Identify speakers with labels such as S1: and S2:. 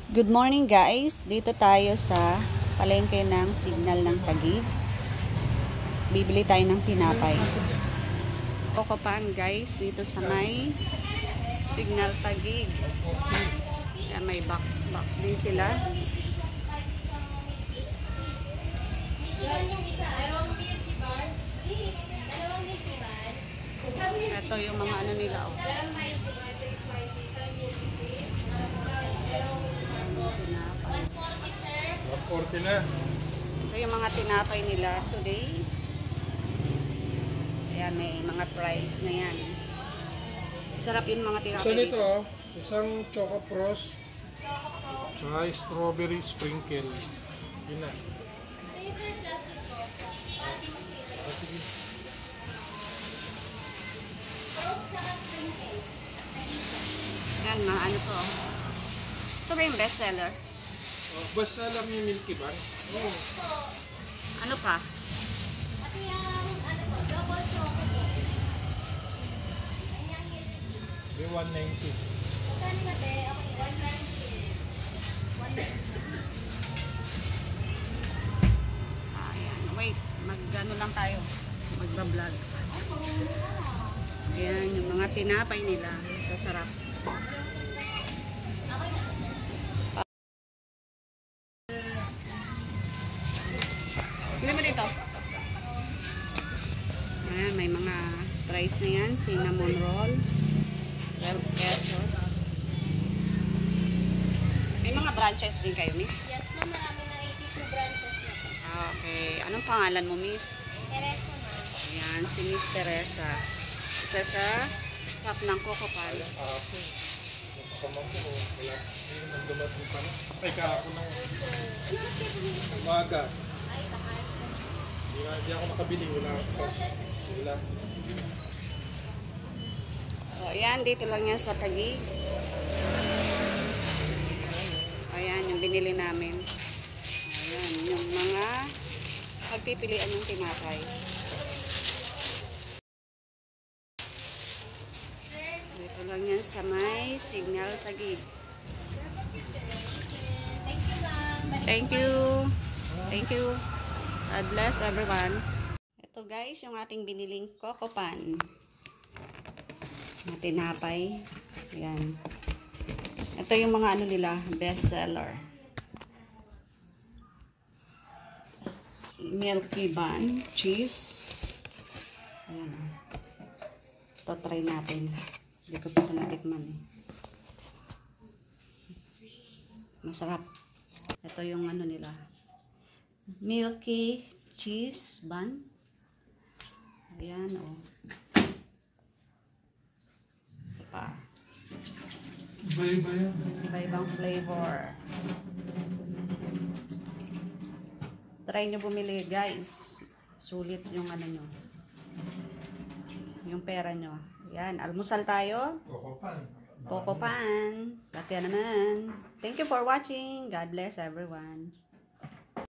S1: Good morning guys, dito tayo sa palengke ng Signal ng Taguig. Bibili tayo ng tinapay. Kokopan guys, dito sa may Signal Taguig. Yan, may box din sila. Ito yung mga ano nila. Oh.
S2: 140 na.
S1: Ito yung mga tinapay nila today. Ayan, may mga price na yan. Sarap yung mga tinapay.
S2: Isa nito, isang Choco Frost, tsaka strawberry sprinkle. Yun na.
S1: Yan, mga ano to. Ito ba yung best seller?
S2: Basta lang yung Milky Bar. Oh.
S1: Ano pa?
S3: Pati yung, ano po, double choco po. Ayan yung milk tea.
S2: May 190.
S3: Magkano nga te? Okay, 190.
S1: Ayan, wait. Mag-ano lang tayo. Magba-vlog. Ayan, yung mga tinapay nila. Sasarap. Hindi mo dito? Ayan, may mga price na yan. Cinnamon roll. 12 pesos. May mga branches din kayo, miss?
S3: Yes, ma'am. Marami na 82 branches na po.
S1: Okay. Anong pangalan mo, miss?
S3: Teresa, ma'am.
S1: Ayan, si Miss Teresa. Isa sa staff ng Kokopan.
S2: Ako. Napakamang ko. Wala. Hindi naman dumating pa na. Ay, kahapon na.
S3: Ano oras kayo bumili?
S2: Umaga.
S3: Ay, takas.
S2: Hindi ako nakabili. Wala akong cash. Sila.
S1: So, ayan, dito lang yan sa Taguig. Ayan, yung binili namin. Ayan, yung mga pagpipilian ng tinapay. Dito lang yan sa may Signal Taguig.
S3: Thank you, ma'am. Balik
S1: Thank you. Thank you. God bless everyone. Ito guys, yung ating biniling Kokopan. Na tinapay. Ayan. Ito yung mga ano nila, best seller. Milky bun, cheese. Ayan. Ito try natin. Hindi ko pa ito natikman. Masarap. Ito yung ano nila. Milky cheese bun. Ayan, oh. Pa.
S2: Iba-iba yan.
S1: Iba-ibang flavor. Try nyo bumili, guys. Sulit yung ano nyo. Yung pera nyo. Yan, almusal tayo.
S2: Kokopan.
S1: Kokopan. Tatya naman. Thank you for watching. God bless everyone.